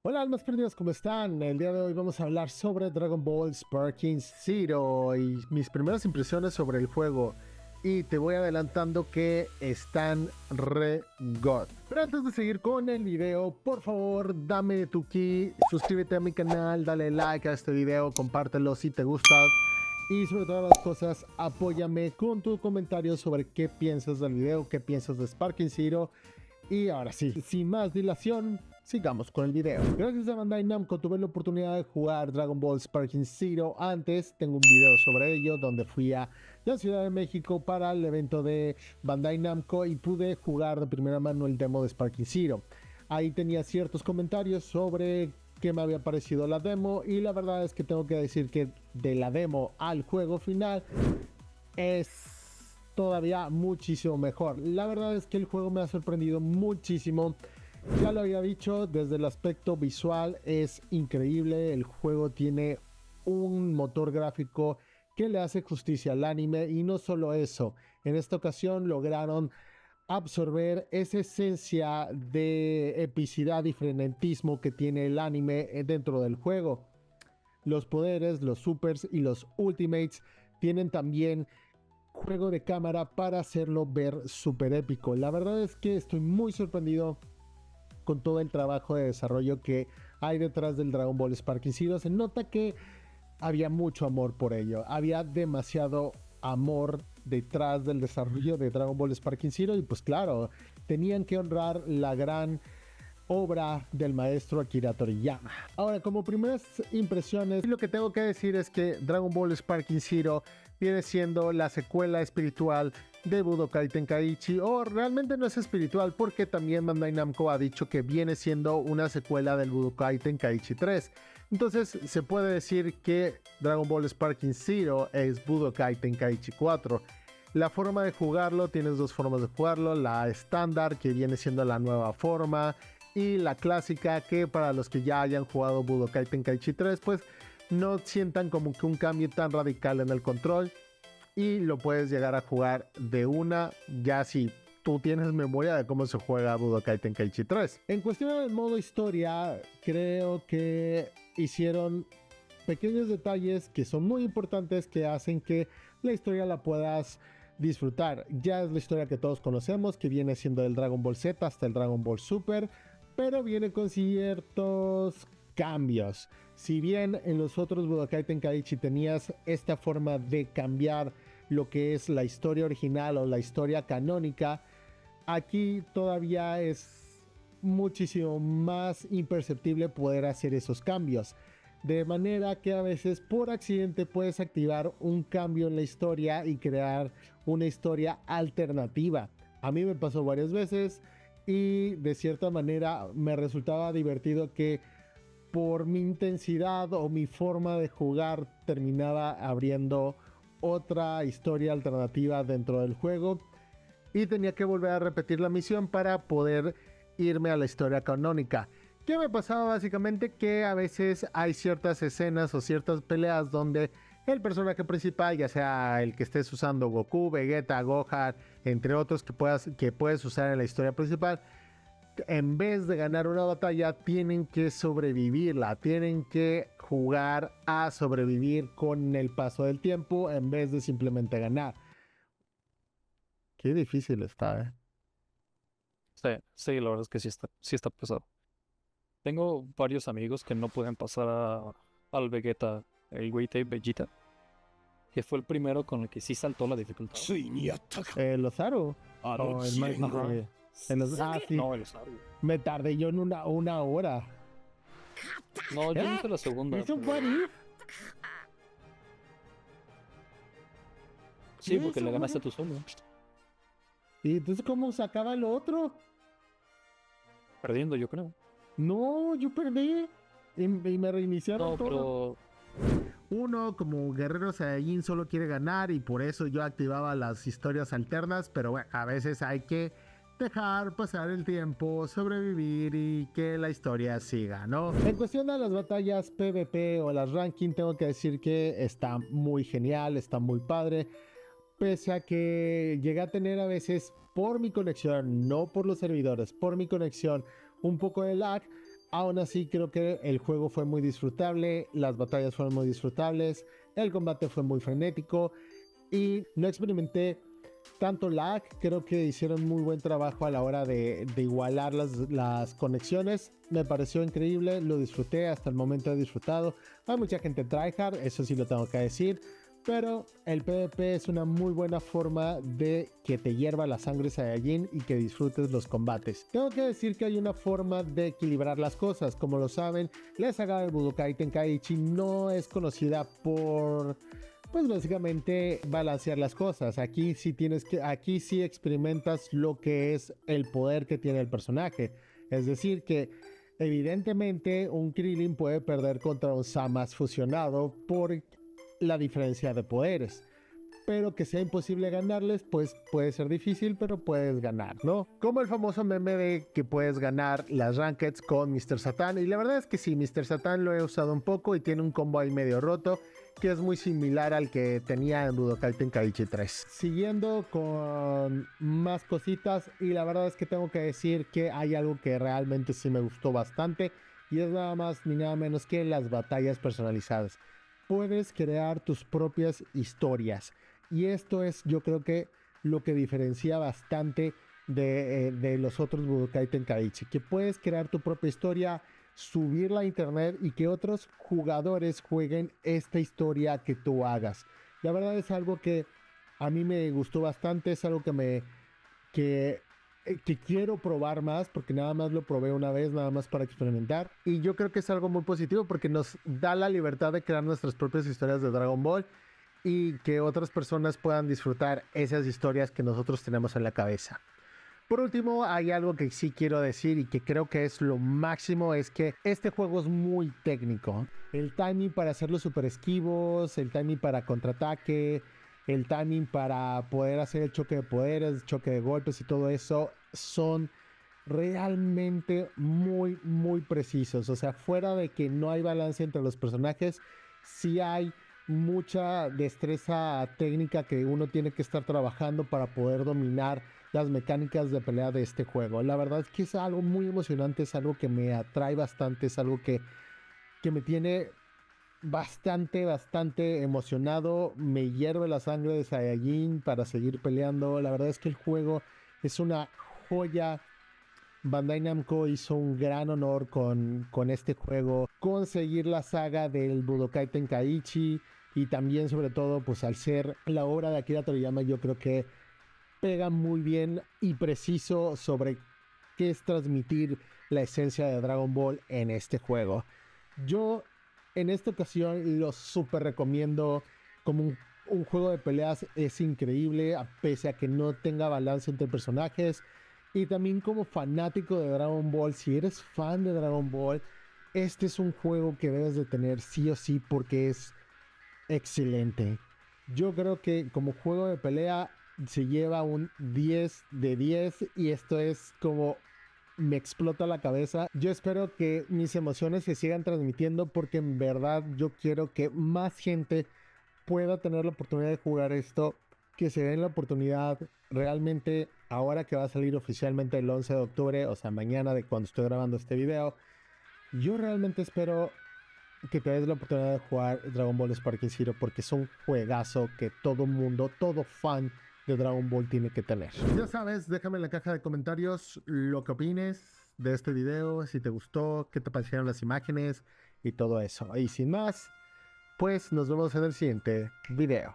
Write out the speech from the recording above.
Hola almas perdidas, ¿cómo están? El día de hoy vamos a hablar sobre Dragon Ball Sparking Zero y mis primeras impresiones sobre el juego. Y te voy adelantando que están re god. Pero antes de seguir con el video, por favor dame tu ki, suscríbete a mi canal, dale like a este video, compártelo si te gusta. Y sobre todas las cosas, apóyame con tu comentario sobre qué piensas del video, qué piensas de Sparking Zero. Y ahora sí, sin más dilación, sigamos con el video. Gracias a Bandai Namco tuve la oportunidad de jugar Dragon Ball Sparking Zero antes. Tengo un video sobre ello donde fui a la Ciudad de México para el evento de Bandai Namco y pude jugar de primera mano el demo de Sparking Zero. Ahí tenía ciertos comentarios sobre qué me había parecido la demo y la verdad es que tengo que decir que de la demo al juego final es todavía muchísimo mejor. La verdad es que el juego me ha sorprendido muchísimo. Ya lo había dicho, desde el aspecto visual es increíble. El juego tiene un motor gráfico que le hace justicia al anime y no solo eso. En esta ocasión lograron absorber esa esencia de epicidad y frenetismo que tiene el anime dentro del juego. Los poderes, los supers y los ultimates tienen también juego de cámara para hacerlo ver súper épico. La verdad es que estoy muy sorprendido con todo el trabajo de desarrollo que hay detrás del Dragon Ball Sparking Zero. Se nota que había mucho amor por ello. Había demasiado amor detrás del desarrollo de Dragon Ball Sparking Zero y pues claro, tenían que honrar la gran obra del maestro Akira Toriyama. Ahora, como primeras impresiones, lo que tengo que decir es que Dragon Ball Sparking Zero viene siendo la secuela espiritual de Budokai Tenkaichi, o realmente no es espiritual porque también Bandai Namco ha dicho que viene siendo una secuela del Budokai Tenkaichi 3. Entonces se puede decir que Dragon Ball Sparking Zero es Budokai Tenkaichi 4. La forma de jugarlo, tienes dos formas de jugarlo, la estándar que viene siendo la nueva forma y la clásica que para los que ya hayan jugado Budokai Tenkaichi 3 pues no sientan como que un cambio tan radical en el control y lo puedes llegar a jugar de una ya si tú tienes memoria de cómo se juega Budokai Tenkaichi 3. En cuestión del modo historia, creo que hicieron pequeños detalles que son muy importantes que hacen que la historia la puedas disfrutar. Ya es la historia que todos conocemos, que viene siendo del Dragon Ball Z hasta el Dragon Ball Super, pero viene con ciertos cambios. Si bien en los otros Budokai Tenkaichi tenías esta forma de cambiar lo que es la historia original o la historia canónica, aquí todavía es muchísimo más imperceptible poder hacer esos cambios. De manera que a veces por accidente puedes activar un cambio en la historia y crear una historia alternativa. A mí me pasó varias veces y de cierta manera me resultaba divertido que por mi intensidad o mi forma de jugar terminaba abriendo otra historia alternativa dentro del juego y tenía que volver a repetir la misión para poder irme a la historia canónica. ¿Qué me pasaba básicamente? Que a veces hay ciertas escenas o ciertas peleas donde el personaje principal, ya sea el que estés usando Goku, Vegeta, Gohan, entre otros que puedes usar en la historia principal, en vez de ganar una batalla, tienen que sobrevivirla, tienen que jugar a sobrevivir con el paso del tiempo en vez de simplemente ganar. Qué difícil está, ¿eh? Sí, sí, la verdad es que sí está pesado. Tengo varios amigos que no pueden pasar al Vegeta, el Vegeta, que fue el primero con el que sí saltó la dificultad. ついにやったか Osaru. あの O el 試 más. 練が Ajá. Sí. No, el Osaru. Me tardé yo en una hora. No, yo no ¿Eh? hice la segunda, ¿Es un pero... what if? Sí, ¿Qué porque es le un what ganaste if? tú solo. ¿Y entonces cómo sacaba el otro? Perdiendo, yo creo. No, yo perdí. Y me reiniciaron No, todo. pero... Uno, como guerrero Saiyajin, solo quiere ganar y por eso yo activaba las historias alternas, pero bueno, a veces hay que dejar pasar el tiempo, sobrevivir y que la historia siga, ¿no? En cuestión de las batallas PvP o las ranking, tengo que decir que está muy genial, está muy padre, pese a que llegué a tener a veces por mi conexión, no por los servidores, por mi conexión, un poco de lag. Aún así creo que el juego fue muy disfrutable, las batallas fueron muy disfrutables, el combate fue muy frenético y no experimenté tanto lag. Creo que hicieron muy buen trabajo a la hora de igualar las conexiones. Me pareció increíble, lo disfruté, hasta el momento he disfrutado. Hay mucha gente tryhard, eso sí lo tengo que decir, pero el PvP es una muy buena forma de que te hierva la sangre Saiyajin y que disfrutes los combates. Tengo que decir que hay una forma de equilibrar las cosas. Como lo saben, la saga del Budokai Tenkaichi no es conocida por, pues básicamente, balancear las cosas. Aquí sí experimentas lo que es el poder que tiene el personaje. Es decir que evidentemente un Krillin puede perder contra un Zamasu fusionado por la diferencia de poderes, pero que sea imposible ganarles, pues puede ser difícil, pero puedes ganar, ¿no? Como el famoso meme de que puedes ganar las Rankeds con Mr. Satan, y la verdad es que sí, Mr. Satan lo he usado un poco y tiene un combo ahí medio roto, que es muy similar al que tenía en Budokai Tenkaichi 3. Siguiendo con más cositas, y la verdad es que tengo que decir que hay algo que realmente sí me gustó bastante, y es nada más ni nada menos que las batallas personalizadas. Puedes crear tus propias historias y esto es, yo creo que lo que diferencia bastante de los otros Budokai Tenkaichi, que puedes crear tu propia historia, subirla a internet y que otros jugadores jueguen esta historia que tú hagas. La verdad es algo que a mí me gustó bastante, es algo que quiero probar más, porque nada más lo probé una vez, nada más para experimentar, y yo creo que es algo muy positivo porque nos da la libertad de crear nuestras propias historias de Dragon Ball y que otras personas puedan disfrutar esas historias que nosotros tenemos en la cabeza. Por último, hay algo que sí quiero decir y que creo que es lo máximo, es que este juego es muy técnico. El timing para hacer los super esquivos, el timing para contraataque, el timing para poder hacer el choque de poderes, choque de golpes y todo eso son realmente muy, muy precisos. O sea, fuera de que no hay balance entre los personajes, sí hay mucha destreza técnica que uno tiene que estar trabajando para poder dominar las mecánicas de pelea de este juego. La verdad es que es algo muy emocionante, es algo que me atrae bastante, es algo que me tiene bastante emocionado. Me hierve la sangre de Saiyajin para seguir peleando. La verdad es que el juego es una joya. Bandai Namco hizo un gran honor con este juego, conseguir la saga del Budokai Tenkaichi, y también sobre todo pues al ser la obra de Akira Toriyama, yo creo que pega muy bien y preciso sobre qué es transmitir la esencia de Dragon Ball en este juego. Yo en esta ocasión lo súper recomiendo como un juego de peleas. Es increíble, pese a que no tenga balance entre personajes. Y también como fanático de Dragon Ball, si eres fan de Dragon Ball, este es un juego que debes de tener sí o sí porque es excelente. Yo creo que como juego de pelea se lleva un 10 de 10 y esto es como me explota la cabeza. Yo espero que mis emociones se sigan transmitiendo porque en verdad yo quiero que más gente pueda tener la oportunidad de jugar esto, que se den la oportunidad realmente ahora que va a salir oficialmente el 11 de octubre, o sea mañana de cuando estoy grabando este video. Yo realmente espero que te des la oportunidad de jugar Dragon Ball Sparking Zero porque es un juegazo que todo mundo, todo fan de Dragon Ball tiene que tener. Ya sabes, déjame en la caja de comentarios lo que opines de este video, si te gustó, qué te parecieron las imágenes y todo eso. Y sin más, pues nos vemos en el siguiente video.